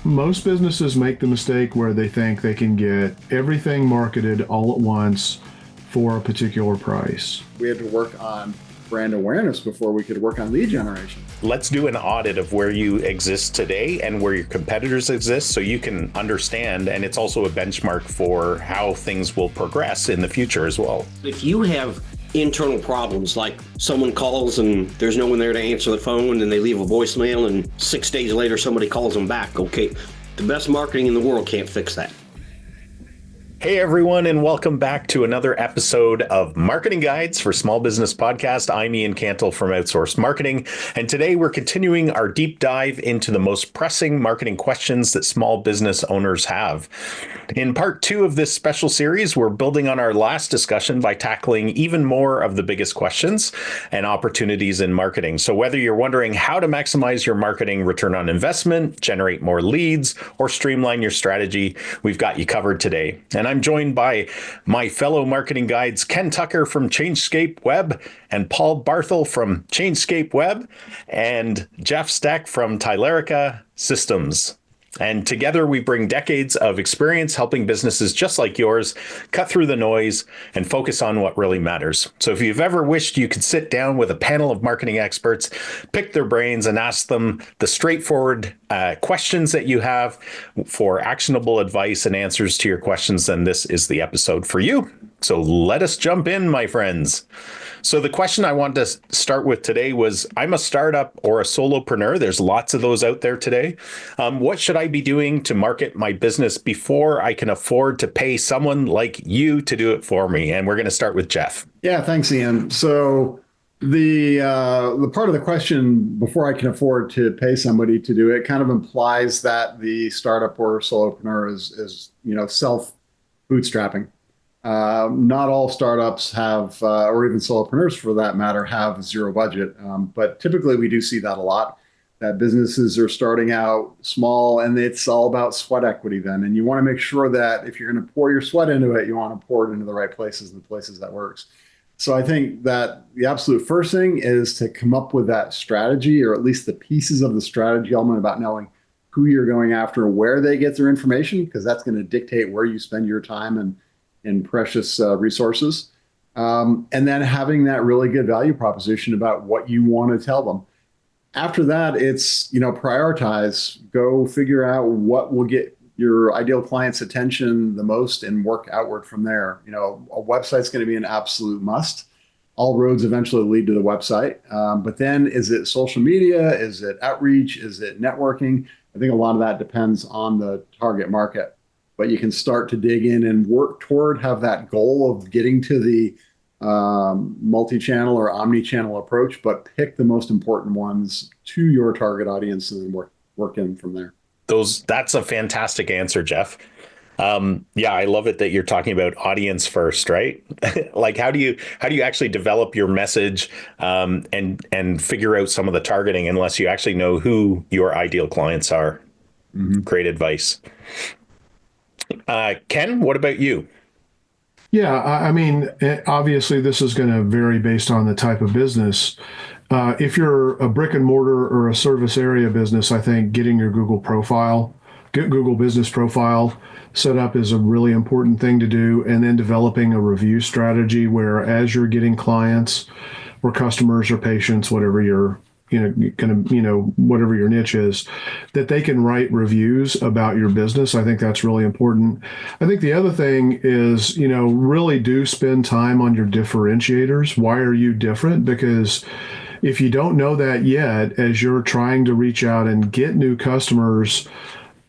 Most businesses make the mistake where they think they can get everything marketed all at once for a particular price. We had to work on brand awareness before we could work on lead generation. Let's do an audit of where you exist today and where your competitors exist so you can understand. And it's also a benchmark for how things will progress in the future as well. If you have internal problems, like someone calls and there's no one there to answer the phone and they leave a voicemail and 6 days later somebody calls them back, okay, the best marketing in the world can't fix that. Hey everyone, and welcome back to another episode of Marketing Guides for Small Business Podcast. I'm Ian Cantle from Outsourced Marketing, and today we're continuing our deep dive into the most pressing marketing questions that small business owners have. In part 2 of this special series, we're building on our last discussion by tackling even more of the biggest questions and opportunities in marketing. So whether you're wondering how to maximize your marketing return on investment, generate more leads, or streamline your strategy, we've got you covered today. And I'm joined by my fellow marketing guides, Ken Tucker from Changescape Web and Paul Barthel from Changescape Web and Jeff Steck from Tylerica Systems. And together we bring decades of experience helping businesses just like yours cut through the noise and focus on what really matters. So if you've ever wished you could sit down with a panel of marketing experts, pick their brains and ask them the straightforward questions that you have for actionable advice and answers to your questions, then this is the episode for you. So let us jump in, my friends. So the question I wanted to start with today was, I'm a startup or a solopreneur. There's lots of those out there today. What should I be doing to market my business before I can afford to pay someone like you to do it for me? And we're going to start with Jeff. Yeah, thanks, Ian. So the part of the question, before I can afford to pay somebody to do it, kind of implies that the startup or solopreneur is self bootstrapping. Not all startups have, or even solopreneurs for that matter, have zero budget. But typically we do see that a lot, that businesses are starting out small and it's all about sweat equity then. And you want to make sure that if you're going to pour your sweat into it, you want to pour it into the right places and the places that works. So I think that the absolute first thing is to come up with that strategy, or at least the pieces of the strategy element about knowing who you're going after, where they get their information, because that's going to dictate where you spend your time and precious resources. And then having that really good value proposition about what you want to tell them. After that, it's, prioritize, go figure out what will get your ideal client's attention the most and work outward from there. A website's going to be an absolute must. All roads eventually lead to the website. But then is it social media? Is it outreach? Is it networking? I think a lot of that depends on the target market. But you can start to dig in and work toward have that goal of getting to the multi-channel or omni-channel approach, but pick the most important ones to your target audience and then work in from there. That's a fantastic answer, Jeff. Yeah, I love it that you're talking about audience first, right? Like, how do you actually develop your message and figure out some of the targeting unless you actually know who your ideal clients are? Mm-hmm. Great advice. Ken, what about you? Yeah, I mean, obviously this is going to vary based on the type of business. If you're a brick and mortar or a service area business, I think getting your Google business profile set up is a really important thing to do. And then developing a review strategy where as you're getting clients or customers or patients, whatever you're whatever your niche is, that they can write reviews about your business. I think that's really important. I think the other thing is, really do spend time on your differentiators. Why are you different? Because if you don't know that yet, as you're trying to reach out and get new customers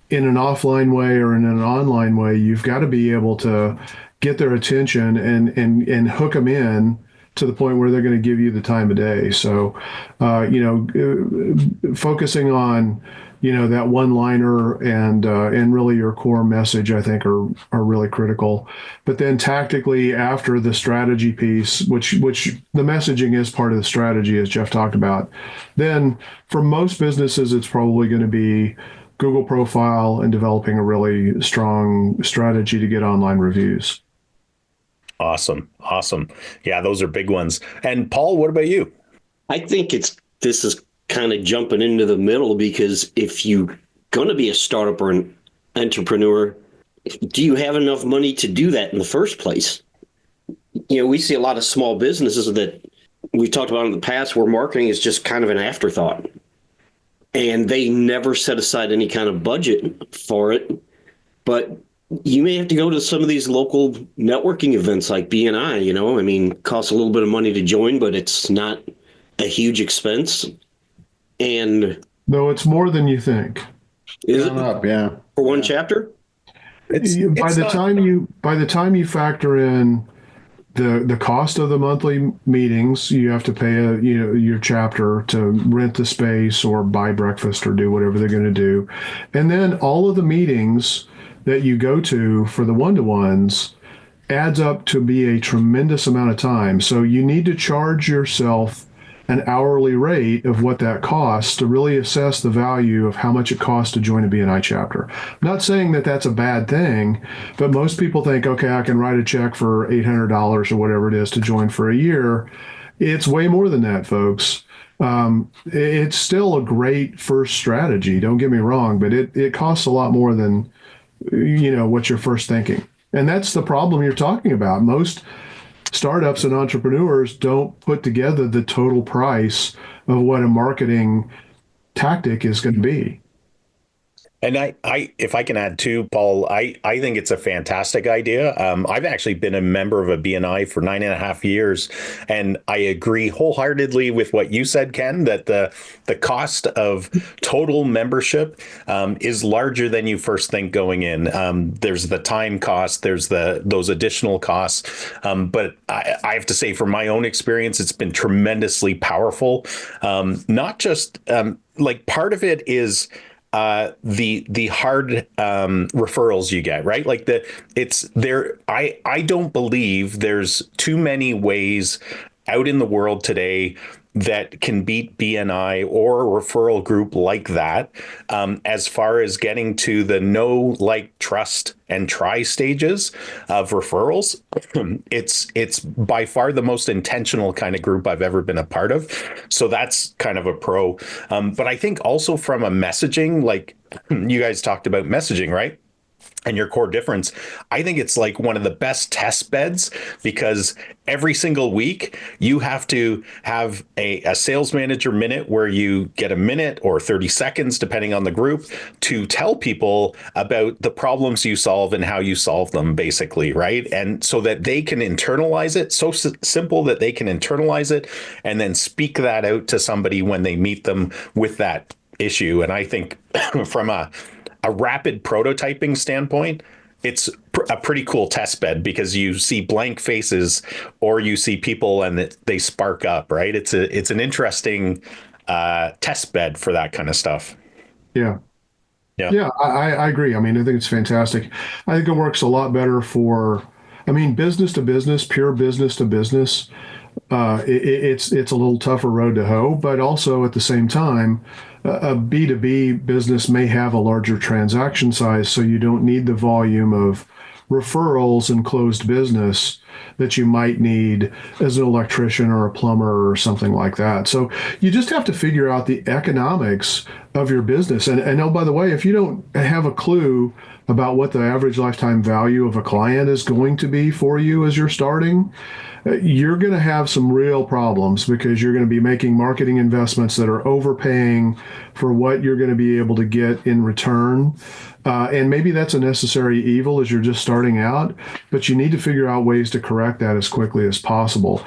in an offline way or in an online way, you've got to be able to get their attention and hook them in to the point where they're going to give you the time of day. So, focusing on, that one-liner and really your core message, I think are really critical. But then tactically after the strategy piece, which the messaging is part of the strategy, as Jeff talked about, then for most businesses, it's probably going to be Google profile and developing a really strong strategy to get online reviews. Awesome. Yeah, those are big ones. And Paul, what about you? I think this is kind of jumping into the middle, because if you going to be a startup or an entrepreneur, do you have enough money to do that in the first place? We see a lot of small businesses that we've talked about in the past where marketing is just kind of an afterthought. And they never set aside any kind of budget for it. But you may have to go to some of these local networking events like BNI, I mean, it costs a little bit of money to join, but it's not a huge expense. And No, it's more than you think. is it Up, yeah. for one chapter? By the time you factor in the cost of the monthly meetings, you have to pay your chapter to rent the space or buy breakfast or do whatever they're going to do, and then all of the meetings that you go to for the one-to-ones adds up to be a tremendous amount of time. So you need to charge yourself an hourly rate of what that costs to really assess the value of how much it costs to join a BNI chapter. I'm not saying that that's a bad thing, but most people think, okay, I can write a check for $800 or whatever it is to join for a year. It's way more than that, folks. It's still a great first strategy. Don't get me wrong, but it costs a lot more than, what you're first thinking. And that's the problem you're talking about. Most startups and entrepreneurs don't put together the total price of what a marketing tactic is going to be. And if I can add too, Paul, I think it's a fantastic idea. I've actually been a member of a BNI for 9.5 years, and I agree wholeheartedly with what you said, Ken, that the cost of total membership is larger than you first think going in. There's the time cost, there's those additional costs, but I have to say, from my own experience, it's been tremendously powerful. Not just like part of it is the hard referrals you get, right? Like it's there. I don't believe there's too many ways out in the world today that can beat BNI or a referral group like that, as far as getting to the know, like, trust, and try stages of referrals. It's by far the most intentional kind of group I've ever been a part of. So that's kind of a pro. But I think also from a messaging, like you guys talked about messaging, right? And your core difference, I think it's like one of the best test beds, because every single week you have to have a sales manager minute where you get a minute or 30 seconds, depending on the group, to tell people about the problems you solve and how you solve them, basically, right? And so that they can internalize it, so simple that they can internalize it and then speak that out to somebody when they meet them with that issue. And I think from a rapid prototyping standpoint, it's a pretty cool test bed, because you see blank faces or you see people and they spark up, right? It's an interesting test bed for that kind of stuff. Yeah. Yeah. I agree. I mean, I think it's fantastic. I think it works a lot better for, business to business, pure business to business. It's a little tougher road to hoe, but also at the same time, a B2B business may have a larger transaction size, so you don't need the volume of referrals and closed business that you might need as an electrician or a plumber or something like that. So you just have to figure out the economics of your business. And oh, by the way, if you don't have a clue about what the average lifetime value of a client is going to be for you as you're starting, you're going to have some real problems, because you're going to be making marketing investments that are overpaying for what you're going to be able to get in return. And maybe that's a necessary evil as you're just starting out, but you need to figure out ways to correct that as quickly as possible.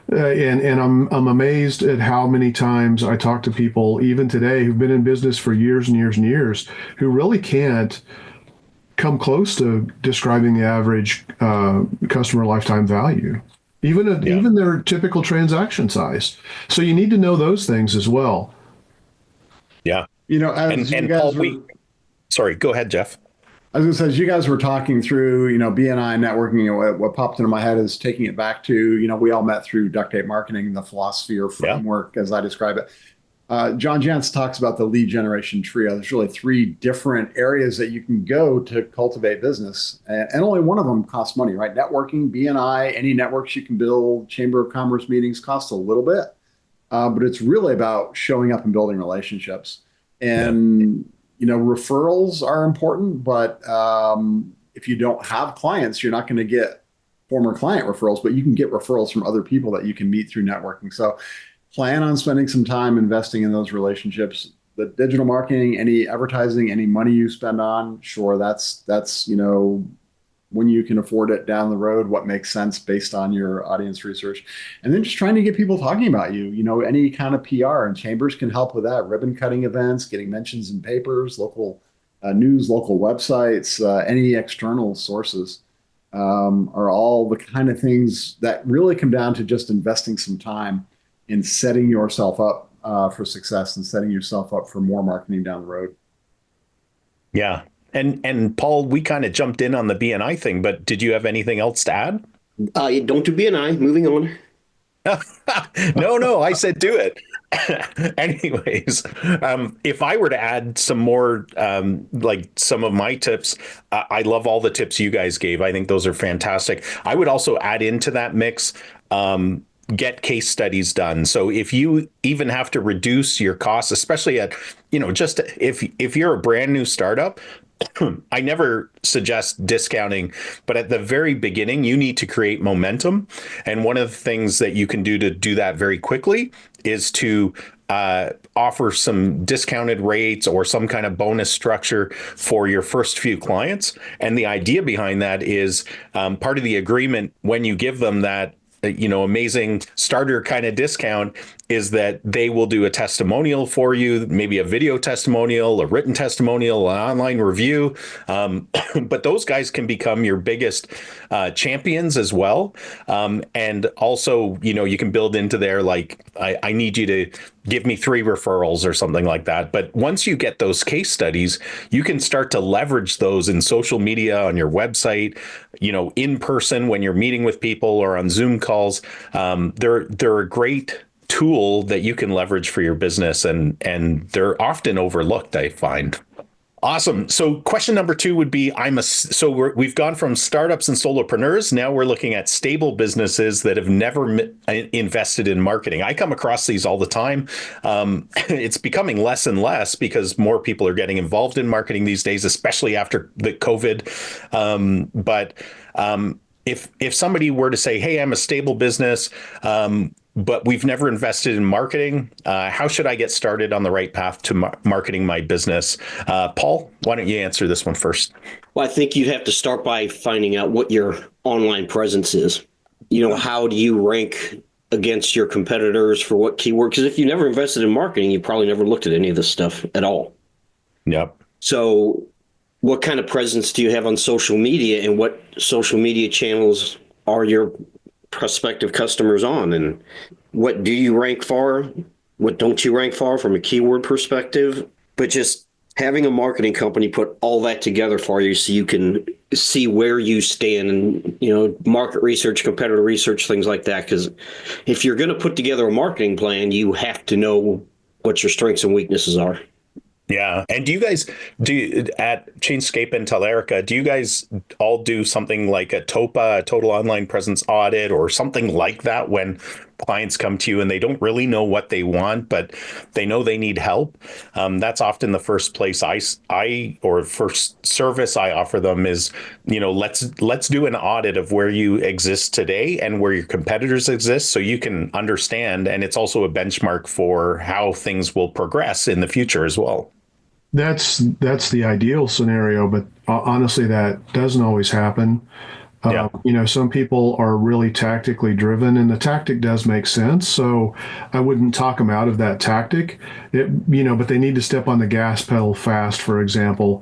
And I'm amazed at how many times I talk to people, even today, who've been in business for years and years and years, who really can't come close to describing the average customer lifetime value, even their typical transaction size. So you need to know those things as well. Yeah. As you guys sorry, go ahead, Jeff. I was going to say, as you guys were talking through, BNI networking, what popped into my head is taking it back to, we all met through duct tape marketing, the philosophy or framework, as I describe it. John Jantz talks about the lead generation trio. There's really 3 different areas that you can go to cultivate business. And only one of them costs money, right? Networking, BNI, any networks you can build, Chamber of Commerce meetings cost a little bit. But it's really about showing up and building relationships. And referrals are important, but if you don't have clients, you're not going to get former client referrals, but you can get referrals from other people that you can meet through networking. So plan on spending some time investing in those relationships. The digital marketing, any advertising, any money you spend on, sure, that's when you can afford it down the road, what makes sense based on your audience research. And then just trying to get people talking about you, any kind of PR, and Chambers can help with that. Ribbon cutting events, getting mentions in papers, local news, local websites, any external sources are all the kind of things that really come down to just investing some time in setting yourself up for success and setting yourself up for more marketing down the road. Yeah. And Paul, we kind of jumped in on the BNI thing, but did you have anything else to add? Don't do BNI. Moving on. No, I said do it. Anyways, if I were to add some more, like some of my tips, I love all the tips you guys gave. I think those are fantastic. I would also add into that mix, get case studies done. So if you even have to reduce your costs, especially at, just if you're a brand new startup, I never suggest discounting, but at the very beginning, you need to create momentum. And one of the things that you can do to do that very quickly is to offer some discounted rates or some kind of bonus structure for your first few clients. And the idea behind that is part of the agreement when you give them that amazing starter kind of discount is that they will do a testimonial for you, maybe a video testimonial, a written testimonial, an online review. But those guys can become your biggest champions as well. And also, you can build into there, like, I need you to give me 3 referrals or something like that. But once you get those case studies, you can start to leverage those in social media, on your website, in person when you're meeting with people or on Zoom calls. They're a great tool that you can leverage for your business, and they're often overlooked, I find. Awesome. So question number 2 would be, we've gone from startups and solopreneurs. Now we're looking at stable businesses that have never invested in marketing. I come across these all the time. It's becoming less and less because more people are getting involved in marketing these days, especially after the COVID. If somebody were to say, hey, I'm a stable business, but we've never invested in marketing, how should I get started on the right path to marketing my business? Paul, why don't you answer this one first? Well, I think you'd have to start by finding out what your online presence is. How do you rank against your competitors for what keyword? Because if you never invested in marketing, you probably never looked at any of this stuff at all. Yep. So what kind of presence do you have on social media, and what social media channels are your prospective customers on, and what do you rank for? What don't you rank for from a keyword perspective? But just having a marketing company put all that together for you so you can see where you stand, and, market research, competitor research, things like that. Because if you're going to put together a marketing plan, you have to know what your strengths and weaknesses are. Yeah. And do you guys at Chainscape and Tellerica, do you guys all do something like a TOPA, a total online presence audit, or something like that when clients come to you and they don't really know what they want, but they know they need help? That's often the first place or first service I offer them is, let's do an audit of where you exist today and where your competitors exist so you can understand. And it's also a benchmark for how things will progress in the future as well. That's the ideal scenario, but honestly, that doesn't always happen. Yeah. Some people are really tactically driven, and the tactic does make sense. So I wouldn't talk them out of that tactic. But they need to step on the gas pedal fast. For example,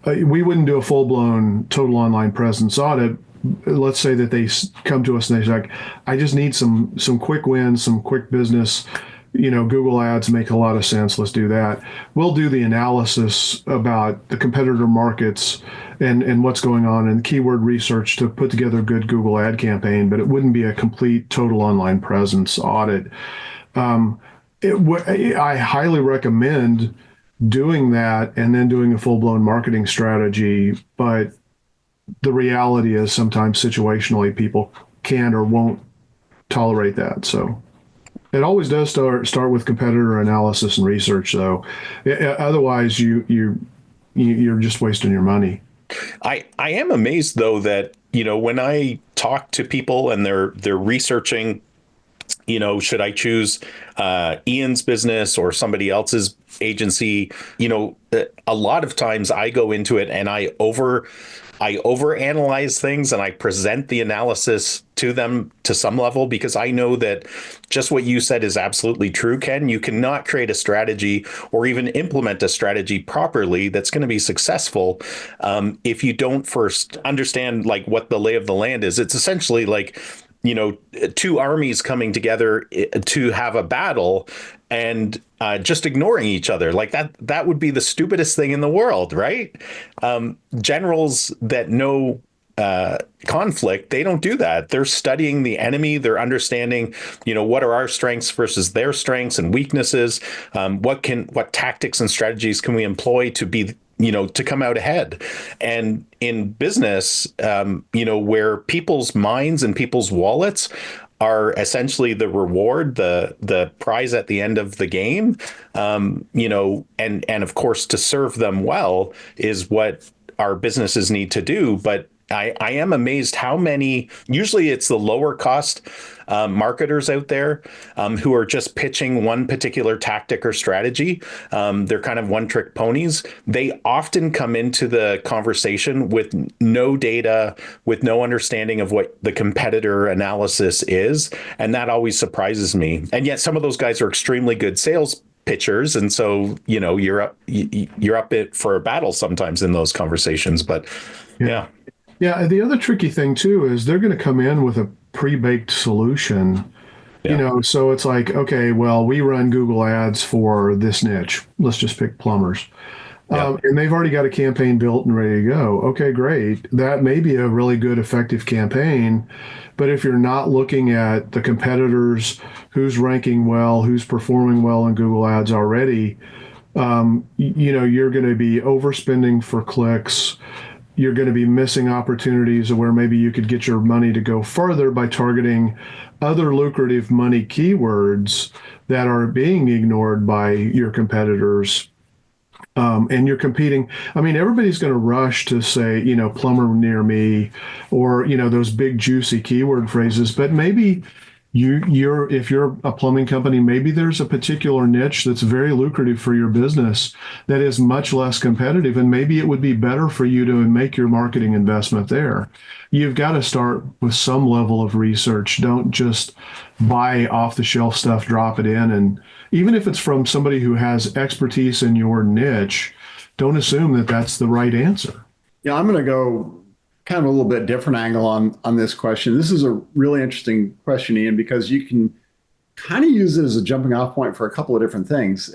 we wouldn't do a full-blown total online presence audit. Let's say that they come to us and they're like, I just need some quick wins, some quick business. Google ads make a lot of sense. Let's do that. We'll do the analysis about the competitor markets and what's going on and keyword research to put together a good Google ad campaign, but it wouldn't be a complete total online presence audit. I highly recommend doing that and then doing a full-blown marketing strategy. But the reality is sometimes situationally people can't or won't tolerate that. So it always does start with competitor analysis and research, though. Otherwise, you you're just wasting your money. I am amazed though that, when I talk to people and they're researching, should I choose Ian's business or somebody else's agency? A lot of times I go into it and I overanalyze things and I present the analysis to them to some level, because I know that just what you said is absolutely true, Ken. You cannot create a strategy or even implement a strategy properly that's going to be successful if you don't first understand like what the lay of the land is. It's essentially like, two armies coming together to have a battle and just ignoring each other. Like that would be the stupidest thing in the world, right? Generals that know conflict, they don't do that. They're studying the enemy. They're understanding, what are our strengths versus their strengths and weaknesses. What tactics and strategies can we employ to be, to come out ahead. And in business, where people's minds and people's wallets are essentially the reward, the prize at the end of the game, and of course to serve them well is what our businesses need to do. But I am amazed how many, usually it's the lower cost marketers out there who are just pitching one particular tactic or strategy. They're kind of one trick ponies. They often come into the conversation with no data, with no understanding of what the competitor analysis is. And that always surprises me. And yet some of those guys are extremely good sales pitchers, and so you're up it for a battle sometimes in those conversations. But yeah. Yeah, the other tricky thing too is they're going to come in with a pre-baked solution. So it's like, okay, well, we run Google ads for this niche. Let's just pick plumbers. And they've already got a campaign built and ready to go. Okay, great. That may be a really good, effective campaign. But if you're not looking at the competitors, who's ranking well, who's performing well in Google ads already, you're going to be overspending for clicks. You're going to be missing opportunities where maybe you could get your money to go further by targeting other lucrative money keywords that are being ignored by your competitors. And you're competing. I mean, everybody's going to rush to say, plumber near me, or, those big juicy keyword phrases. But maybe if you're a plumbing company, maybe there's a particular niche that's very lucrative for your business that is much less competitive, and maybe it would be better for you to make your marketing investment there. You've got to start with some level of research. Don't just buy off the shelf stuff, drop it in. And even if it's from somebody who has expertise in your niche, don't assume that that's the right answer. Yeah, I'm going to go kind of a little bit different angle on this question. This is a really interesting question, Ian, because you can kind of use it as a jumping off point for a couple of different things.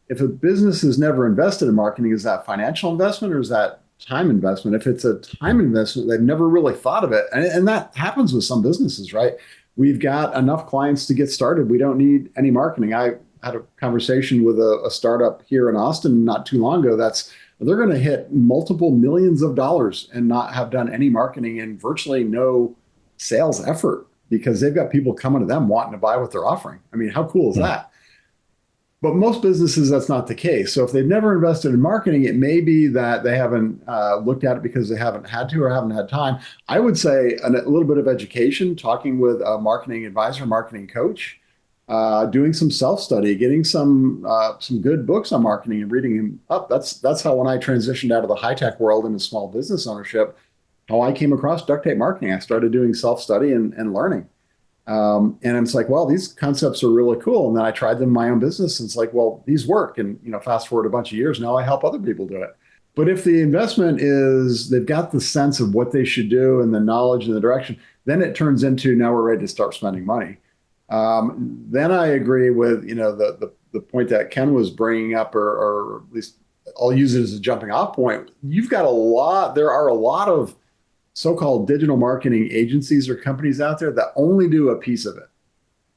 If a business has never invested in marketing, is that financial investment or is that time investment? If it's a time investment, they've never really thought of it. And that happens with some businesses, right? We've got enough clients to get started. We don't need any marketing. I had a conversation with a startup here in Austin not too long ago they're going to hit multiple millions of dollars and not have done any marketing and virtually no sales effort because they've got people coming to them wanting to buy what they're offering. I mean, how cool is that? But most businesses, that's not the case. So if they've never invested in marketing, it may be that they haven't looked at it because they haven't had to or haven't had time. I would say a little bit of education, talking with a marketing advisor, marketing coach, doing some self-study, getting some good books on marketing and reading them up. That's how, when I transitioned out of the high-tech world into small business ownership, how I came across duct tape marketing. I started doing self-study and learning. And it's like, well, these concepts are really cool. And then I tried them in my own business. And it's like, well, these work. And, fast forward a bunch of years, now I help other people do it. But if the investment is, they've got the sense of what they should do and the knowledge and the direction, then it turns into, now we're ready to start spending money. Then I agree with, the point that Ken was bringing up, or at least I'll use it as a jumping off point. There are a lot of so-called digital marketing agencies or companies out there that only do a piece of it,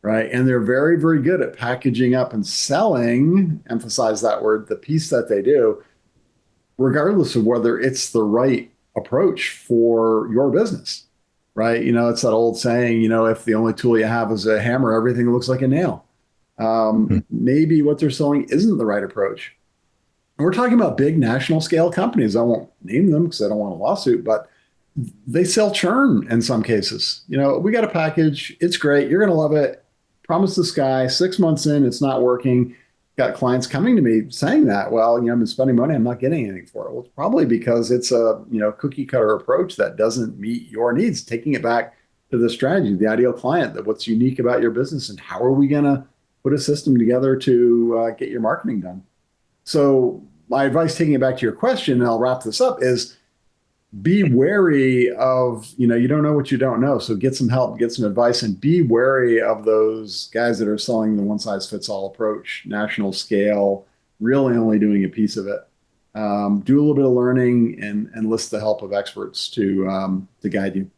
right? And they're very, very good at packaging up and selling, emphasize that word, the piece that they do, regardless of whether it's the right approach for your business. Right. It's that old saying, if the only tool you have is a hammer, everything looks like a nail. Maybe what they're selling isn't the right approach. We're talking about big national scale companies. I won't name them because I don't want a lawsuit, but they sell churn in some cases. We got a package. It's great. You're going to love it. Promise the sky. 6 months in, it's not working. Got clients coming to me saying that. Well, I've been spending money. I'm not getting anything for it. Well, it's probably because it's a cookie cutter approach that doesn't meet your needs. Taking it back to the strategy, the ideal client, that what's unique about your business, and how are we going to put a system together to get your marketing done. So my advice, taking it back to your question, and I'll wrap this up, is be wary of, you don't know what you don't know. So get some help, get some advice, and be wary of those guys that are selling the one size fits all approach, national scale, really only doing a piece of it. Do a little bit of learning and enlist the help of experts to guide you.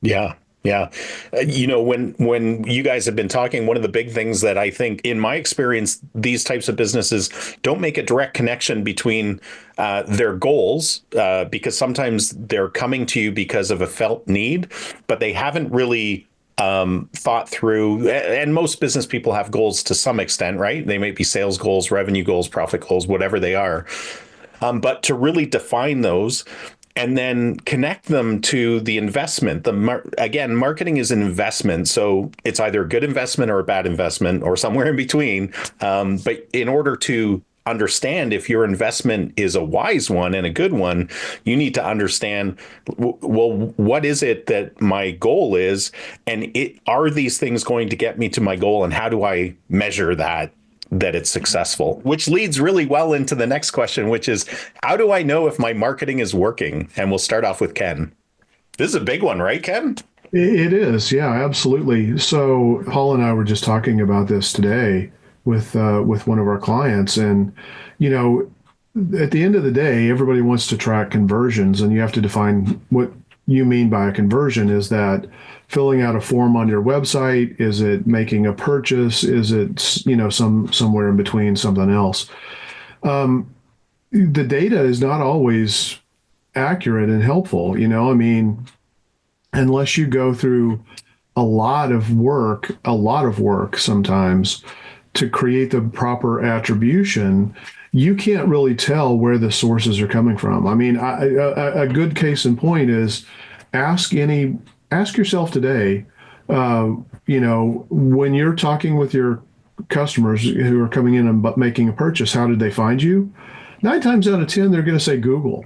Yeah. Yeah. When you guys have been talking, one of the big things that I think, in my experience, these types of businesses don't make a direct connection between their goals, because sometimes they're coming to you because of a felt need, but they haven't really thought through. And most business people have goals to some extent, right? They may be sales goals, revenue goals, profit goals, whatever they are. But to really define those and then connect them to the investment. Again, marketing is an investment. So it's either a good investment or a bad investment or somewhere in between. But in order to understand if your investment is a wise one and a good one, you need to understand, well, what is it that my goal is? And are these things going to get me to my goal? And how do I measure that it's successful? Which leads really well into the next question, which is, how do I know if my marketing is working? And we'll start off with Ken. This is a big one, right, Ken? It is. Yeah, absolutely. So Paul and I were just talking about this today with one of our clients. And, at the end of the day, everybody wants to track conversions, and you have to define what you mean by a conversion. Is that filling out a form on your website? Is it making a purchase? Is it, somewhere in between, something else? The data is not always accurate and helpful. Unless you go through a lot of work sometimes to create the proper attribution, you can't really tell where the sources are coming from. A good case in point is ask yourself today, when you're talking with your customers who are coming in and making a purchase, how did they find you? 9 times out of 10, they're going to say Google.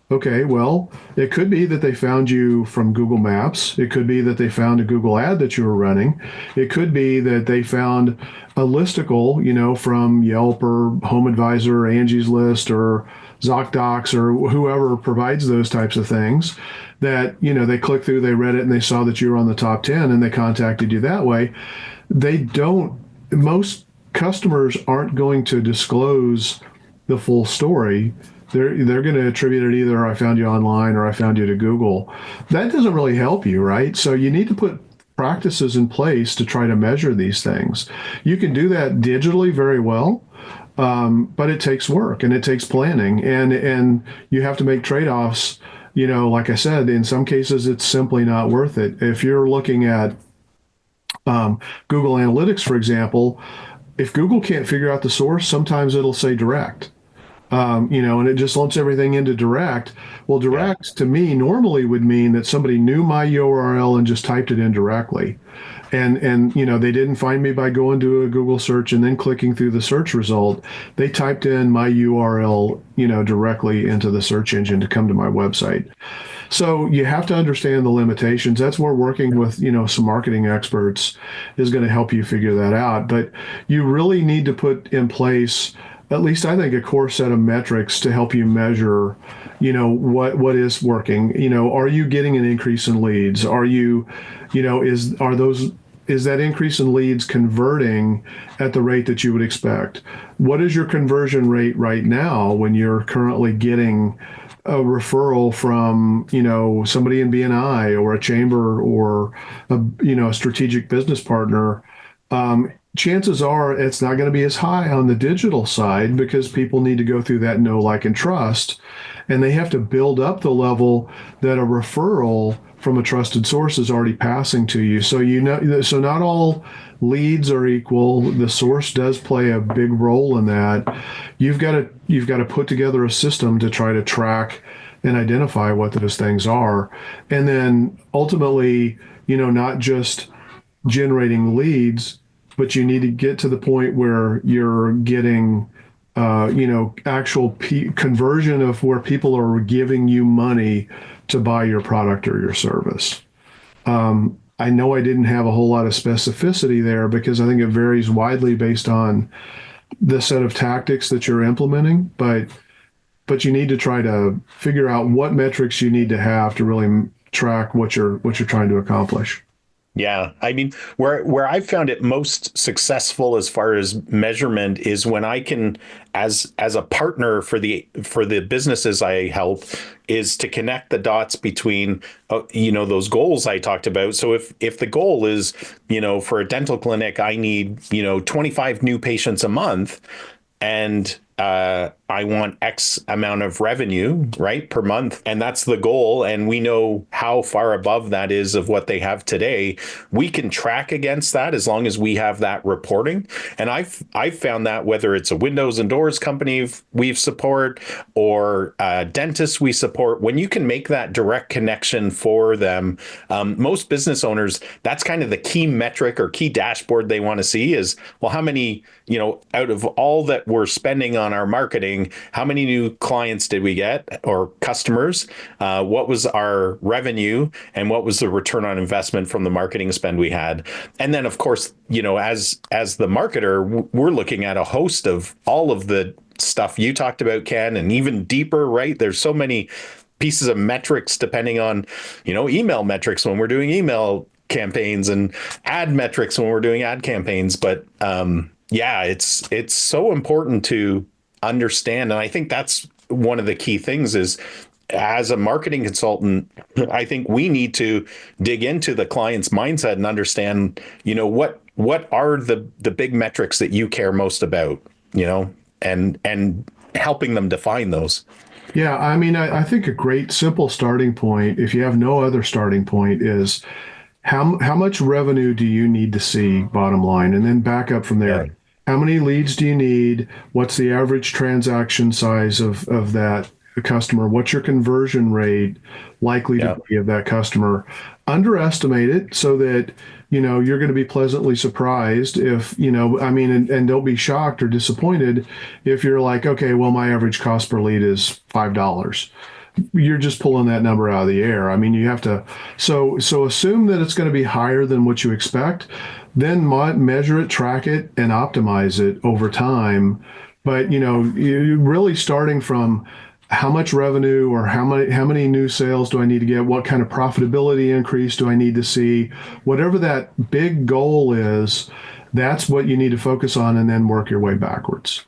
Okay, well, it could be that they found you from Google Maps. It could be that they found a Google ad that you were running. It could be that they found a listicle, from Yelp or Home Advisor or Angie's List or ZocDocs or whoever provides those types of things that, they clicked through, they read it, and they saw that you were on the top 10 and they contacted you that way. Most customers aren't going to disclose the full story. They're going to attribute it either I found you online or I found you to Google. That doesn't really help you, right? So you need to put practices in place to try to measure these things. You can do that digitally very well, but it takes work and it takes planning, and you have to make trade-offs. Like I said, in some cases, it's simply not worth it. If you're looking at Google Analytics, for example, if Google can't figure out the source, sometimes it'll say direct. And it just lumps everything into direct. Well, direct to me normally would mean that somebody knew my URL and just typed it in directly. And they didn't find me by going to a Google search and then clicking through the search result. They typed in my URL, directly into the search engine to come to my website. So you have to understand the limitations. That's where working with, some marketing experts is going to help you figure that out. But you really need to put in place, at least I think, a core set of metrics to help you measure, what is working. Are you getting an increase in leads? Is that increase in leads converting at the rate that you would expect? What is your conversion rate right now when you're currently getting a referral from, somebody in BNI or a chamber or a strategic business partner? Chances are it's not going to be as high on the digital side because people need to go through that know, like, and trust, and they have to build up the level that a referral from a trusted source is already passing to you. So so not all leads are equal. The source does play a big role in that. You've got to put together a system to try to track and identify what those things are, and then ultimately, not just generating leads, but you need to get to the point where you're getting actual conversion of where people are giving you money to buy your product or your service. I know I didn't have a whole lot of specificity there because I think it varies widely based on the set of tactics that you're implementing, but you need to try to figure out what metrics you need to have to really track what you're trying to accomplish. Yeah, I mean, where I've found it most successful as far as measurement is when I can, as a partner for the businesses I help, is to connect the dots between those goals I talked about. So if the goal is, for a dental clinic, I need 25 new patients a month, and I want X amount of revenue, right, per month. And that's the goal. And we know how far above that is of what they have today. We can track against that as long as we have that reporting. And I've found that whether it's a windows and doors company we support or dentists we support, when you can make that direct connection for them, most business owners, that's kind of the key metric or key dashboard they want to see is, well, how many, out of all that we're spending on our marketing, how many new clients did we get or customers? What was our revenue and what was the return on investment from the marketing spend we had? And then, of course, as the marketer, we're looking at a host of all of the stuff you talked about, Ken, and even deeper, right? There's so many pieces of metrics depending on, email metrics when we're doing email campaigns and ad metrics when we're doing ad campaigns. But yeah, it's so important to understand. And I think that's one of the key things is, as a marketing consultant, I think we need to dig into the client's mindset and understand, what are the big metrics that you care most about, and helping them define those. Yeah, I mean, I think a great simple starting point, if you have no other starting point, is how much revenue do you need to see, bottom line, and then back up from there. Yeah. How many leads do you need? What's the average transaction size of that customer? What's your conversion rate likely to be of that customer? Underestimate it so that, you're going to be pleasantly surprised if, and don't be shocked or disappointed if you're like, okay, well, my average cost per lead is $5. You're just pulling that number out of the air. I mean, you have to, so assume that it's going to be higher than what you expect, then measure it, track it, and optimize it over time. But, you're really starting from how much revenue or how many new sales do I need to get? What kind of profitability increase do I need to see? Whatever that big goal is, that's what you need to focus on and then work your way backwards.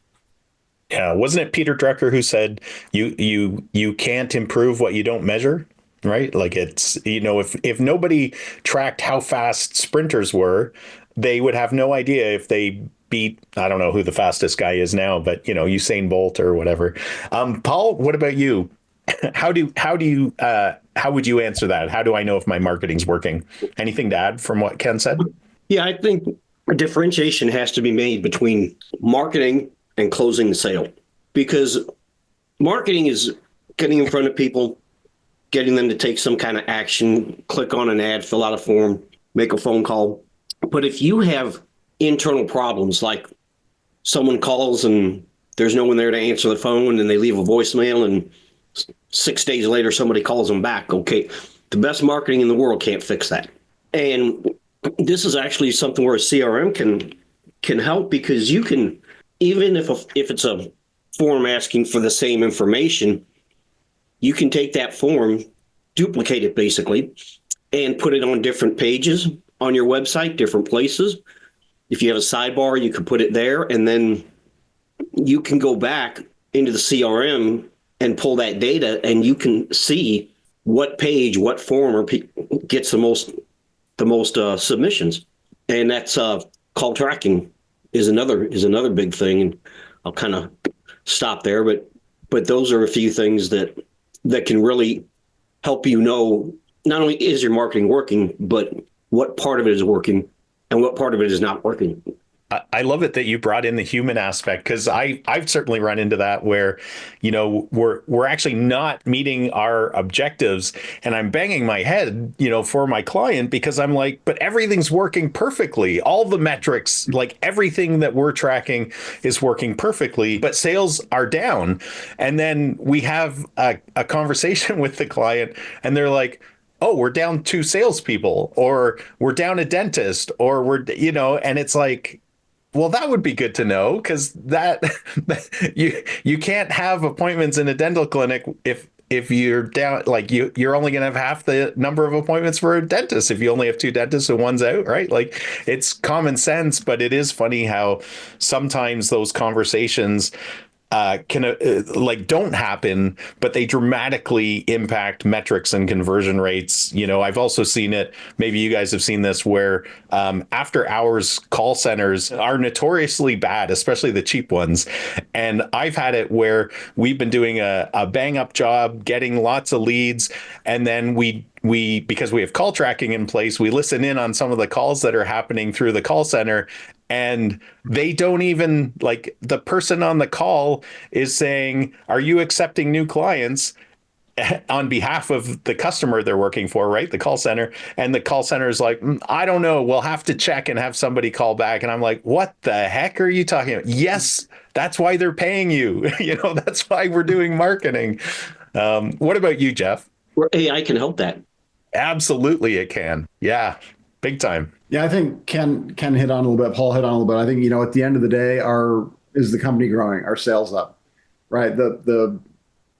Yeah, wasn't it Peter Drucker who said you can't improve what you don't measure, right? Like it's, if nobody tracked how fast sprinters were, they would have no idea if they beat, I don't know who the fastest guy is now, but Usain Bolt or whatever. Paul, what about you? How would you answer that? How do I know if my marketing's working? Anything to add from what Ken said? Yeah, I think a differentiation has to be made between marketing and closing the sale, because marketing is getting in front of people, getting them to take some kind of action, click on an ad, fill out a form, make a phone call. But if you have internal problems, like someone calls and there's no one there to answer the phone and they leave a voicemail and 6 days later somebody calls them back, okay, the best marketing in the world can't fix that. And this is actually something where a CRM can help, because you can, even if it's a form asking for the same information, you can take that form, duplicate it basically, and put it on different pages on your website, different places. If you have a sidebar, you can put it there, and then you can go back into the CRM and pull that data, and you can see what page, what form gets the most submissions. And that's call tracking is another big thing. And I'll kind of stop there, but those are a few things that can really help not only is your marketing working, but what part of it is working and what part of it is not working. I love it that you brought in the human aspect, because I've certainly run into that where, we're actually not meeting our objectives, and I'm banging my head, for my client, because I'm like, but everything's working perfectly. All the metrics, like everything that we're tracking is working perfectly, but sales are down. And then we have a conversation with the client and they're like, oh, we're down 2 salespeople, or we're down a dentist, or and it's like, well, that would be good to know, because that you can't have appointments in a dental clinic if you're down, like you're only going to have half the number of appointments for a dentist if you only have 2 dentists and one's out, right? Like, it's common sense, but it is funny how sometimes those conversations can don't happen, but they dramatically impact metrics and conversion rates. I've also seen it. Maybe you guys have seen this, where after hours call centers are notoriously bad, especially the cheap ones. And I've had it where we've been doing a bang up job, getting lots of leads, and then we because we have call tracking in place, we listen in on some of the calls that are happening through the call center, and they don't even, like, the person on the call is saying, are you accepting new clients, on behalf of the customer they're working for, right? The call center. And the call center is like, I don't know, we'll have to check and have somebody call back. And I'm like, what the heck are you talking about? Yes, that's why they're paying you. That's why we're doing marketing. What about you, Jeff? Where AI can help that. Absolutely, it can. Yeah, big time. Yeah, I think Ken hit on a little bit. Paul hit on a little bit. I think, at the end of the day, is the company growing? Our sales up, right?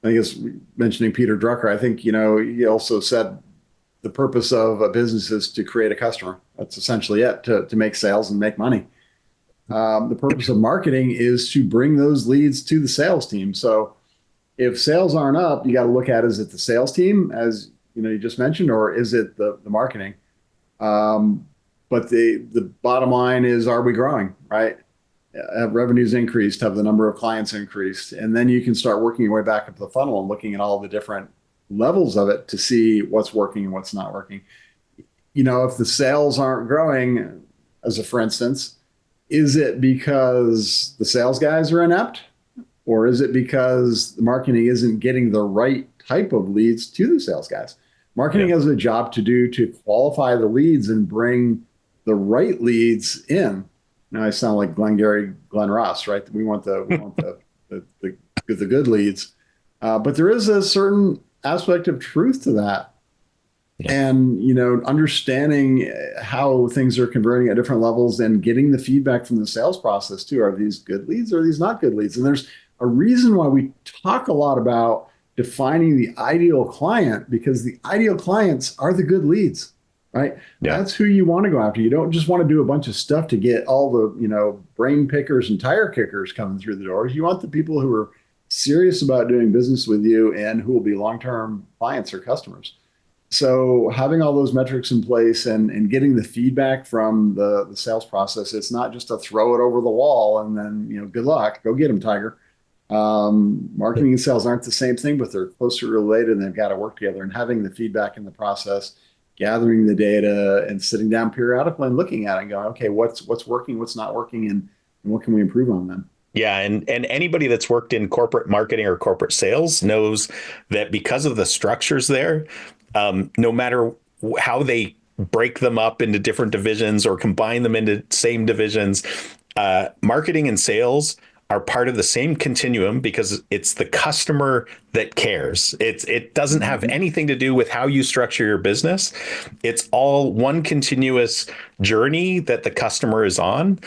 I guess mentioning Peter Drucker, I think, he also said the purpose of a business is to create a customer. That's essentially it, to make sales and make money. The purpose of marketing is to bring those leads to the sales team. So if sales aren't up, you got to look at, is it the sales team, as you just mentioned, or is it the marketing? But the bottom line is, are we growing, right? Have revenues increased? Have the number of clients increased? And then you can start working your way back up the funnel and looking at all the different levels of it to see what's working and what's not working. If the sales aren't growing, as a for instance, is it because the sales guys are inept? Or is it because the marketing isn't getting the right type of leads to the sales guys? Marketing has a job to do to qualify the leads and bring the right leads in. Now I sound like Glengarry Glen Ross, right? We want the good leads, but there is a certain aspect of truth to that. Yeah. And understanding how things are converting at different levels and getting the feedback from the sales process too. Are these good leads? Or are these not good leads? And there's a reason why we talk a lot about defining the ideal client, because the ideal clients are the good leads. Right. Yeah. That's who you want to go after. You don't just want to do a bunch of stuff to get all the, brain pickers and tire kickers coming through the doors. You want the people who are serious about doing business with you and who will be long-term clients or customers. So having all those metrics in place and getting the feedback from the sales process, it's not just to throw it over the wall and then, good luck, go get them, Tiger. Marketing and sales aren't the same thing, but they're closely related and they've got to work together. And having the feedback in the process, gathering the data and sitting down periodically and looking at it and going, okay, what's working, what's not working, and what can we improve on then? Yeah. And anybody that's worked in corporate marketing or corporate sales knows that because of the structures there, no matter how they break them up into different divisions or combine them into same divisions, marketing and sales are part of the same continuum, because it's the customer that cares. It doesn't have anything to do with how you structure your business. It's all one continuous journey that the customer is on.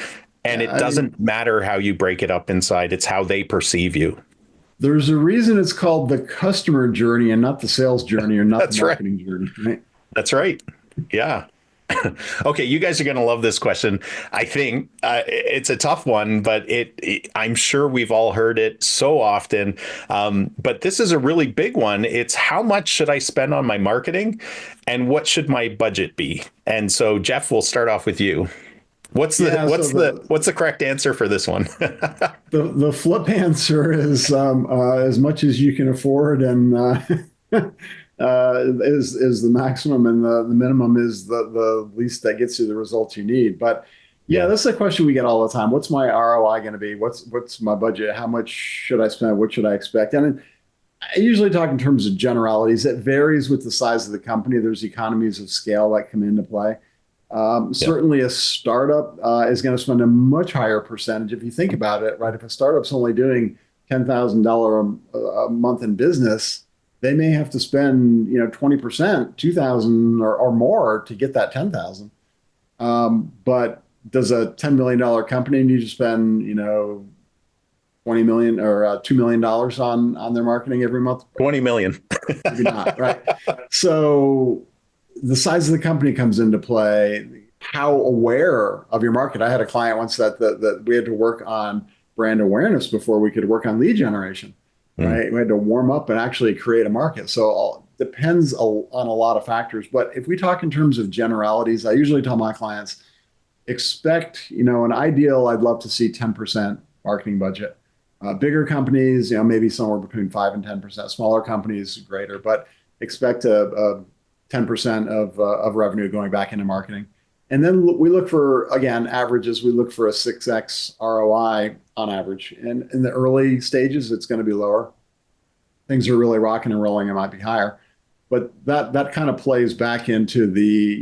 And it doesn't matter how you break it up inside. It's how they perceive you. There's a reason it's called the customer journey and not the sales journey, or not the marketing journey. Right? That's right. Yeah. Okay, you guys are going to love this question. I think it's a tough one, but I'm sure we've all heard it so often. But this is a really big one. It's, how much should I spend on my marketing, and what should my budget be? And so, Jeff, we'll start off with you. What's the correct answer for this one? the flip answer is as much as you can afford, and is the maximum, and the minimum is the least that gets you the results you need. But yeah, Yeah. that's a question we get all the time. What's my ROI going to be? What's my budget? How much should I spend? What should I expect? And I usually talk in terms of generalities. It varies with the size of the company. There's economies of scale that come into play. Yeah. Certainly, a startup is going to spend a much higher percentage. If you think about it, right? If a startup's only doing $10,000 a month in business, they may have to spend 20%, 2,000 or more to get that 10,000. But does a $10 million company need to spend 20 million or $2 million on their marketing every month? 20 million. Maybe not, right? So the size of the company comes into play. How aware of your market? I had a client once that we had to work on brand awareness before we could work on lead generation, right? We had to warm up and actually create a market. So it depends on a lot of factors. But if we talk in terms of generalities, I usually tell my clients, expect, an ideal, I'd love to see 10% marketing budget. Bigger companies, maybe somewhere between 5 and 10%. Smaller companies, greater, but expect a 10% of revenue going back into marketing. And then we look for, again, averages. We look for a 6x ROI on average. And in the early stages, it's going to be lower. Things are really rocking and rolling, it might be higher. But that kind of plays back into the,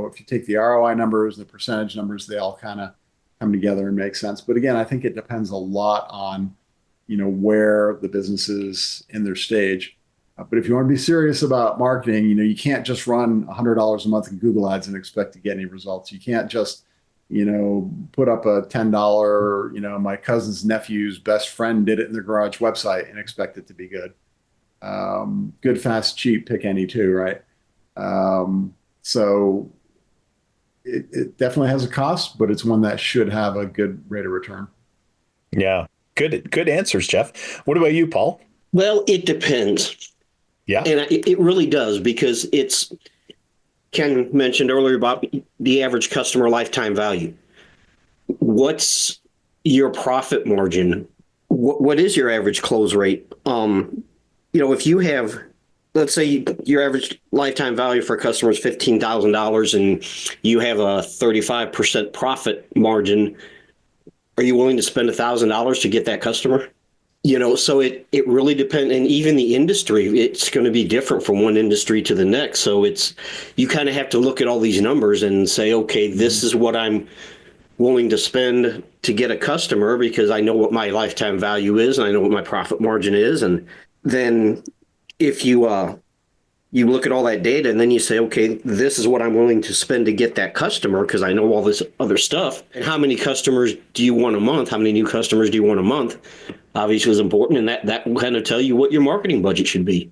if you take the ROI numbers, the percentage numbers, they all kind of come together and make sense. But again, I think it depends a lot on where the business is in their stage. But if you want to be serious about marketing, you can't just run $100 a month in Google Ads and expect to get any results. You can't just, put up a $10, my cousin's nephew's best friend did it in their garage website and expect it to be good. Good, fast, cheap, pick any two, right? So it definitely has a cost, but it's one that should have a good rate of return. Yeah. Good answers, Jeff. What about you, Paul? Well, it depends. Yeah. And it really does, because Ken mentioned earlier about the average customer lifetime value. What's your profit margin? What is your average close rate? If you have, let's say your average lifetime value for a customer is $15,000 and you have a 35% profit margin, are you willing to spend $1,000 to get that customer? So it really depends. And even the industry, it's going to be different from one industry to the next. So you kind of have to look at all these numbers and say, okay, this is what I'm willing to spend to get a customer, because I know what my lifetime value is and I know what my profit margin is. And then if you look at all that data and then you say, okay, this is what I'm willing to spend to get that customer, because I know all this other stuff. And how many customers do you want a month? How many new customers do you want a month? Obviously is important, and that will kind of tell you what your marketing budget should be.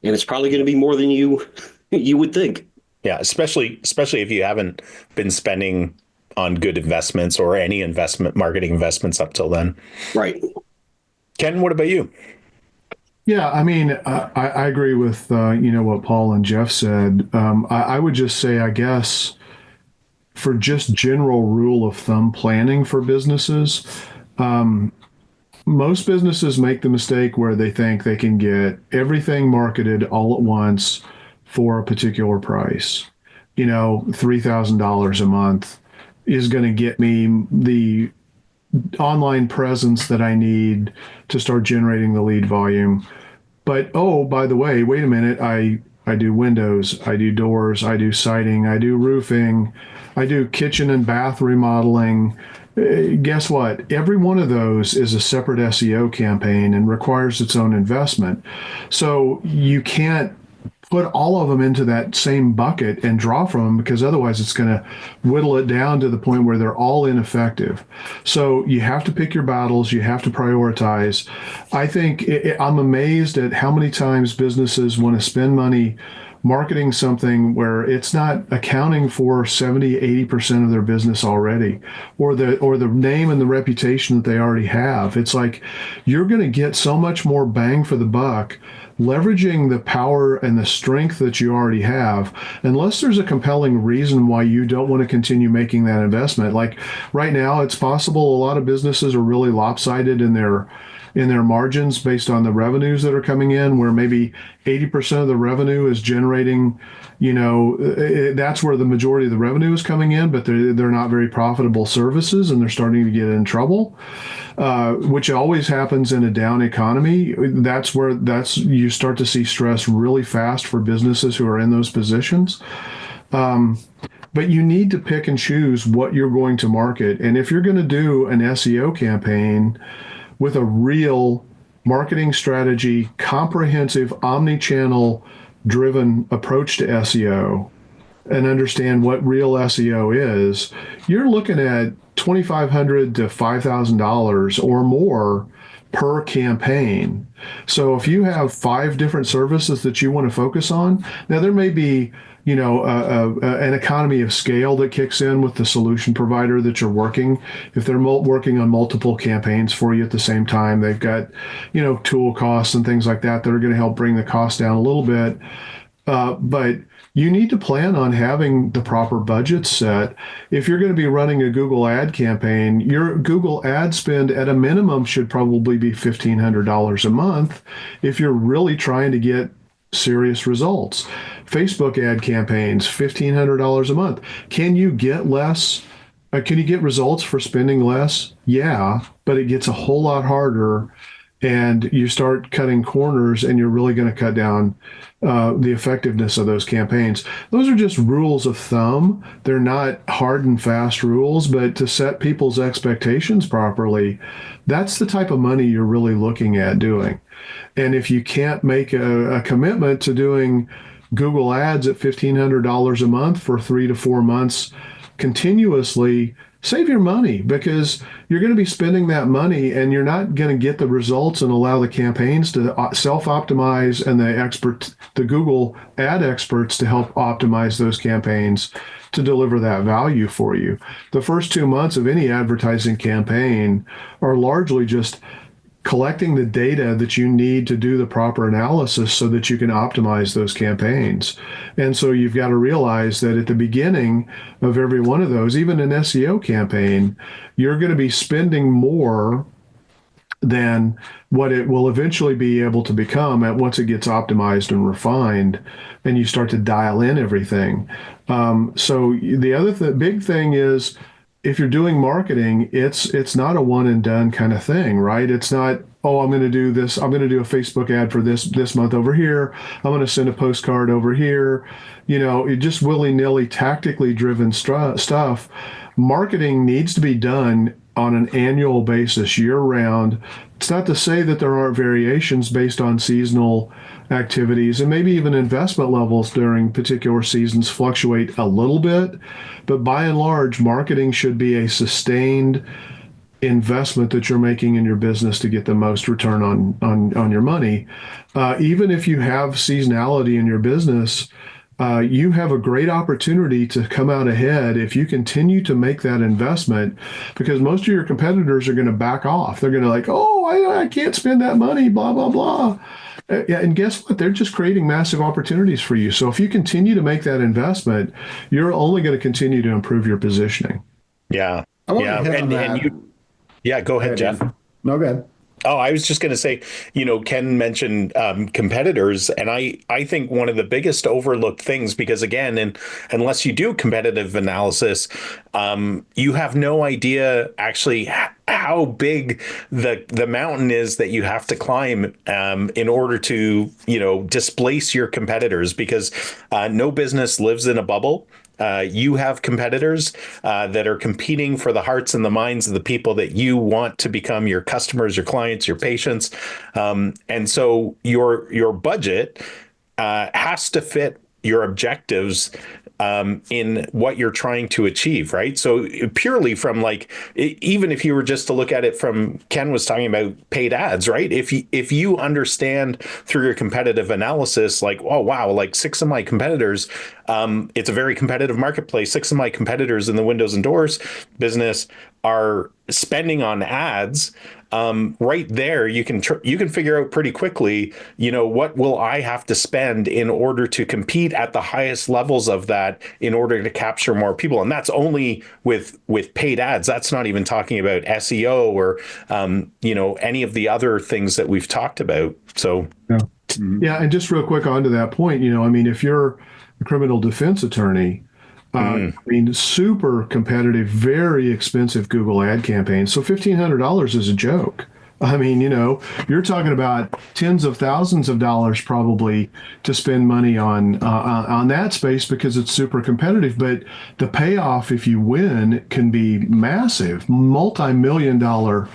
And it's probably going to be more than you would think. Yeah, especially if you haven't been spending on good investments or any marketing investments up till then. Right. Ken, what about you? Yeah, I mean, I agree with what Paul and Jeff said. I would just say, I guess, for just general rule of thumb planning for businesses, most businesses make the mistake where they think they can get everything marketed all at once for a particular price. $3,000 a month is going to get me the online presence that I need to start generating the lead volume. But, oh, by the way, wait a minute, I do windows, I do doors, I do siding, I do roofing, I do kitchen and bath remodeling. Guess what? Every one of those is a separate SEO campaign and requires its own investment. So you can't put all of them into that same bucket and draw from them, because otherwise it's going to whittle it down to the point where they're all ineffective. So you have to pick your battles. You have to prioritize. I think I'm amazed at how many times businesses want to spend money marketing something where it's not accounting for 70, 80% of their business already, or the name and the reputation that they already have. It's like, you're going to get so much more bang for the buck leveraging the power and the strength that you already have, unless there's a compelling reason why you don't want to continue making that investment. Like right now, it's possible a lot of businesses are really lopsided in their in their margins based on the revenues that are coming in, where maybe 80% of the revenue is generating, that's where the majority of the revenue is coming in, but they're not very profitable services and they're starting to get in trouble, which always happens in a down economy. That's you start to see stress really fast for businesses who are in those positions. But you need to pick and choose what you're going to market. And if you're going to do an SEO campaign with a real marketing strategy, comprehensive, omni-channel driven approach to SEO, and understand what real SEO is, you're looking at $2,500 to $5,000 or more per campaign. So if you have 5 different services that you want to focus on, now there may be an economy of scale that kicks in with the solution provider that you're working. If they're working on multiple campaigns for you at the same time, they've got, tool costs and things like that are going to help bring the cost down a little bit. But you need to plan on having the proper budget set. If you're going to be running a Google ad campaign, your Google ad spend at a minimum should probably be $1,500 a month if you're really trying to get serious results. Facebook ad campaigns, $1,500 a month. Can you get less? Can you get results for spending less? Yeah, but it gets a whole lot harder, and you start cutting corners, and you're really going to cut down the effectiveness of those campaigns. Those are just rules of thumb. They're not hard and fast rules, but to set people's expectations properly, that's the type of money you're really looking at doing. And if you can't make a commitment to doing Google ads at $1,500 a month for 3 to 4 months continuously, save your money, because you're going to be spending that money and you're not going to get the results and allow the campaigns to self-optimize and the Google ad experts to help optimize those campaigns to deliver that value for you. The first 2 months of any advertising campaign are largely just collecting the data that you need to do the proper analysis so that you can optimize those campaigns. And so you've got to realize that at the beginning of every one of those, even an SEO campaign, you're going to be spending more than what it will eventually be able to become once it gets optimized and refined and you start to dial in everything. So the other big thing is, if you're doing marketing, it's not a one and done kind of thing, right? It's not, oh, I'm going to do this. I'm going to do a Facebook ad for this month over here. I'm going to send a postcard over here. It just willy-nilly, tactically driven stuff. Marketing needs to be done on an annual basis, year round. It's not to say that there aren't variations based on seasonal activities, and maybe even investment levels during particular seasons fluctuate a little bit, but by and large, marketing should be a sustained investment that you're making in your business to get the most return on your money. Even if you have seasonality in your business, you have a great opportunity to come out ahead if you continue to make that investment, because most of your competitors are going to back off. They're going to oh, I can't spend that money, blah, blah, blah. And guess what? They're just creating massive opportunities for you. So if you continue to make that investment, you're only going to continue to improve your positioning. Yeah. I want to hit on that. Go ahead, Jeff. No, go ahead. Oh, I was just going to say, Ken mentioned competitors, and I think one of the biggest overlooked things, because again, unless you do competitive analysis, you have no idea actually how big the mountain is that you have to climb in order to displace your competitors, because no business lives in a bubble. You have competitors that are competing for the hearts and the minds of the people that you want to become your customers, your clients, your patients. And so your budget has to fit your objectives in what you're trying to achieve, right? So purely from even if you were just to look at it from, Ken was talking about paid ads, right? If you understand through your competitive analysis, oh wow, 6 of my competitors, it's a very competitive marketplace. 6 of my competitors in the windows and doors business are spending on ads right there, you can figure out pretty quickly, what will I have to spend in order to compete at the highest levels of that in order to capture more people. And that's only with paid ads. That's not even talking about SEO or, any of the other things that we've talked about. So, Yeah. Yeah, and just real quick onto that point, I mean, if you're a criminal defense attorney, I mean, super competitive, very expensive Google ad campaign. So $1,500 is a joke. I mean, you're talking about tens of thousands of dollars probably to spend money on that space because it's super competitive. But the payoff, if you win, can be massive, multi-million dollar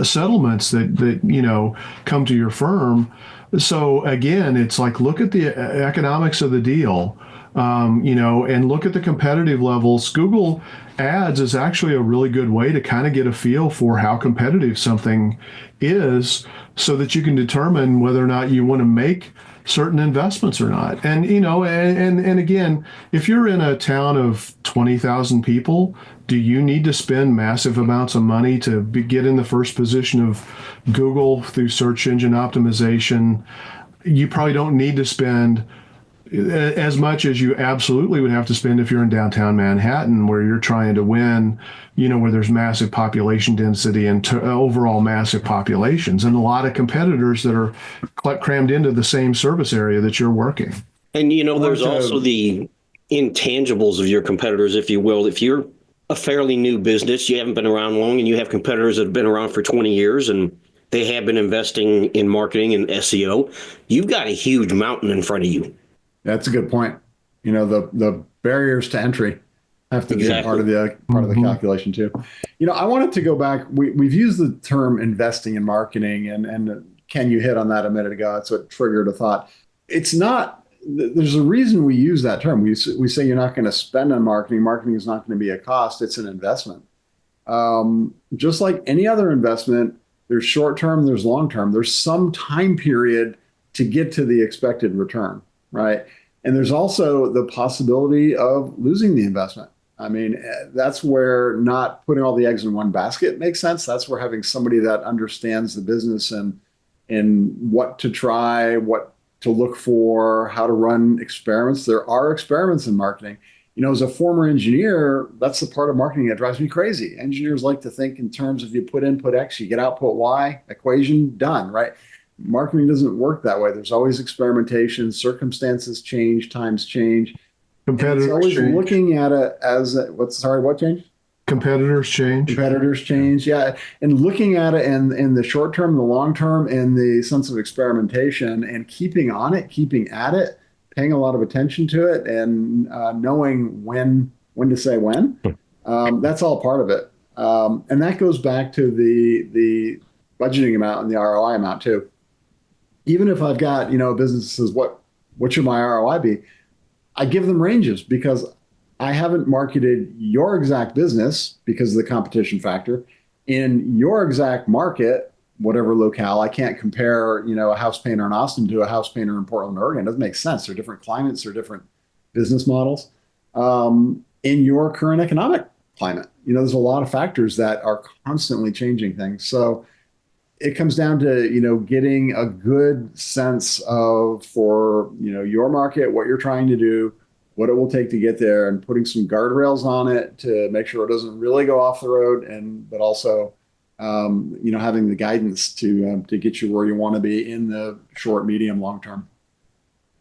settlements that come to your firm. So again, it's like look at the economics of the deal. And look at the competitive levels. Google Ads is actually a really good way to kind of get a feel for how competitive something is so that you can determine whether or not you want to make certain investments or not. And, and again, if you're in a town of 20,000 people, do you need to spend massive amounts of money to get in the first position of Google through search engine optimization? You probably don't need to spend as much as you absolutely would have to spend if you're in downtown Manhattan, where you're trying to win, where there's massive population density and overall massive populations, and a lot of competitors that are crammed into the same service area that you're working. And, there's also the intangibles of your competitors, if you will. If you're a fairly new business, you haven't been around long, and you have competitors that have been around for 20 years, and they have been investing in marketing and SEO, you've got a huge mountain in front of you. That's a good point. The barriers to entry have to be part of the calculation too. I wanted to go back. We've used the term investing in marketing, and Ken, you hit on that a minute ago. That's what triggered a thought. It's not. There's a reason we use that term. We say you're not going to spend on marketing. Marketing is not going to be a cost. It's an investment. Just like any other investment, there's short term, there's long term. There's some time period to get to the expected return. Right. And there's also the possibility of losing the investment. I mean, that's where not putting all the eggs in one basket makes sense. That's where having somebody that understands the business and what to try, what to look for, how to run experiments. There are experiments in marketing. As a former engineer, that's the part of marketing that drives me crazy. Engineers like to think in terms of you put input X, you get output Y, equation done, right? Marketing doesn't work that way. There's always experimentation, circumstances change, times change. Competitors always change. Looking at it as what changed? Competitors change. Competitors change, yeah. And looking at it in the short term, the long term, in the sense of experimentation and keeping on it, keeping at it, paying a lot of attention to it, and knowing when to say when. That's all part of it. And that goes back to the budgeting amount and the ROI amount too. Even if I've got, a business that says, what should my ROI be? I give them ranges because I haven't marketed your exact business because of the competition factor in your exact market, whatever locale. I can't compare, a house painter in Austin to a house painter in Portland, Oregon. It doesn't make sense. They're different climates, they're different business models. In your current economic climate, there's a lot of factors that are constantly changing things. So it comes down to, getting a good sense of for, your market, what you're trying to do, what it will take to get there, and putting some guardrails on it to make sure it doesn't really go off the road, but also, having the guidance to get you where you want to be in the short, medium, long term.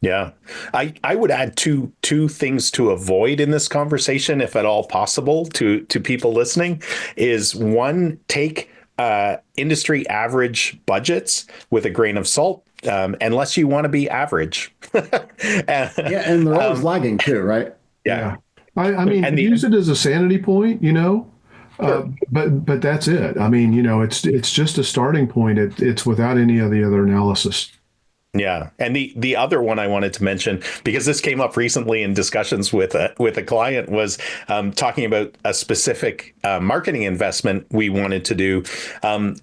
Yeah, I would add two things to avoid in this conversation, if at all possible, to people listening. Is one, take industry average budgets with a grain of salt, unless you want to be average. And they're always lagging too, right? Yeah. I mean, use it as a sanity point, Sure. But that's it. I mean, it's just a starting point. It's without any of the other analysis. Yeah. And the other one I wanted to mention, because this came up recently in discussions with a client, was talking about a specific marketing investment we wanted to do.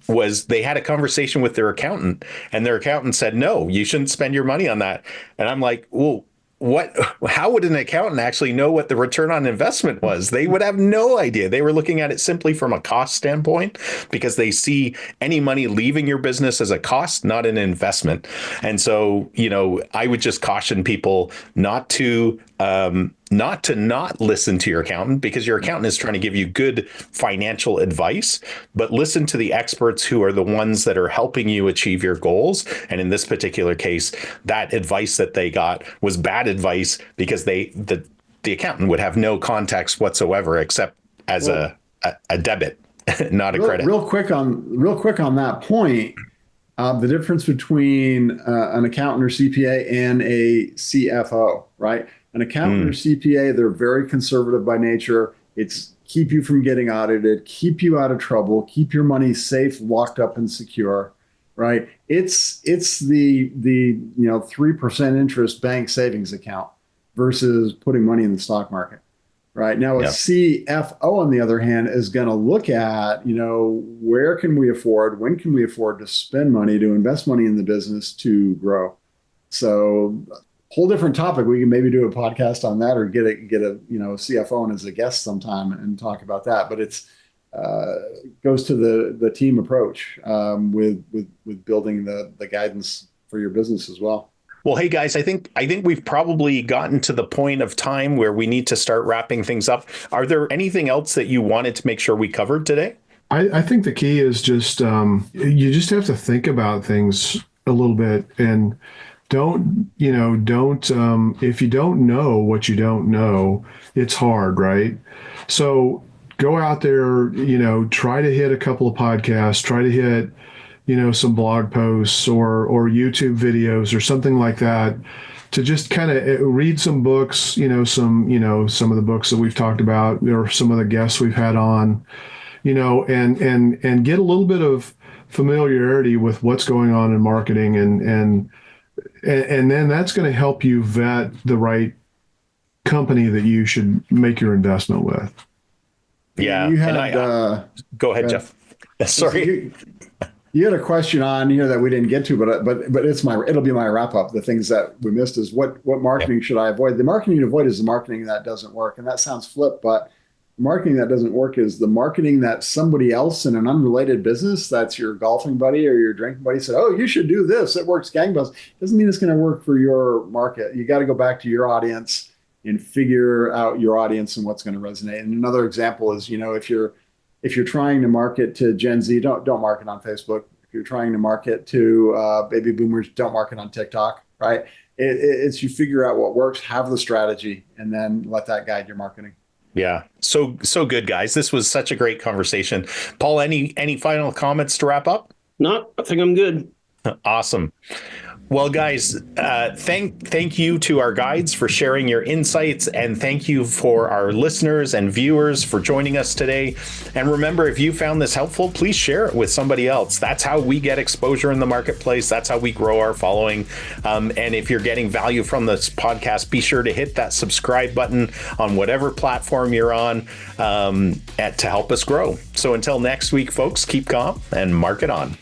Was they had a conversation with their accountant, and their accountant said, no, you shouldn't spend your money on that. And I'm like, well, how would an accountant actually know what the return on investment was? They would have no idea. They were looking at it simply from a cost standpoint because they see any money leaving your business as a cost, not an investment. And so, I would just caution people not listen to your accountant, because your accountant is trying to give you good financial advice, but listen to the experts who are the ones that are helping you achieve your goals. And in this particular case, that advice that they got was bad advice because the accountant would have no context whatsoever except as a debit, not a credit. Real quick on that point. The difference between an accountant or CPA and a CFO, right? An accountant or CPA, they're very conservative by nature. It's keep you from getting audited, keep you out of trouble, keep your money safe, locked up and secure, right? It's the 3% interest bank savings account versus putting money in the stock market. Right now, a CFO, on the other hand, is going to look at, where can we afford, when can we afford to spend money, to invest money in the business to grow. So, whole different topic. We can maybe do a podcast on that, or get a CFO on as a guest sometime and talk about that. But it's goes to the team approach with building the guidance for your business as well. Well, hey guys, I think we've probably gotten to the point of time where we need to start wrapping things up. Are there anything else that you wanted to make sure we covered today? I think the key is just you just have to think about things a little bit, and don't if you don't know what you don't know, it's hard, right? So go out there, try to hit a couple of podcasts, try to hit some blog posts or YouTube videos or something like that, to just kind of read some books, some of the books that we've talked about, or some of the guests we've had on, and get a little bit of familiarity with what's going on in marketing, and then that's going to help you vet the right company that you should make your investment with. Yeah. Go ahead, Jeff. Sorry. You had a question on here that we didn't get to, but it'll be my wrap up. The things that we missed is what marketing should I avoid? The marketing to avoid is the marketing that doesn't work, and that sounds flip, but the marketing that doesn't work is the marketing that somebody else in an unrelated business, that's your golfing buddy or your drinking buddy, said, "Oh, you should do this. It works gangbusters." Doesn't mean it's going to work for your market. You got to go back to your audience and figure out your audience and what's going to resonate. And another example is, if you're trying to market to Gen Z, don't market on Facebook. If you're trying to market to baby boomers, don't market on TikTok, right? It's you figure out what works, have the strategy, and then let that guide your marketing. Yeah. So good, guys. This was such a great conversation. Paul, any final comments to wrap up? No, I think I'm good. Awesome. Well, guys, thank you to our guides for sharing your insights, and thank you for our listeners and viewers for joining us today. And remember, if you found this helpful, please share it with somebody else. That's how we get exposure in the marketplace. That's how we grow our following. And if you're getting value from this podcast, be sure to hit that subscribe button on whatever platform you're on to help us grow. So until next week, folks, keep calm and market on.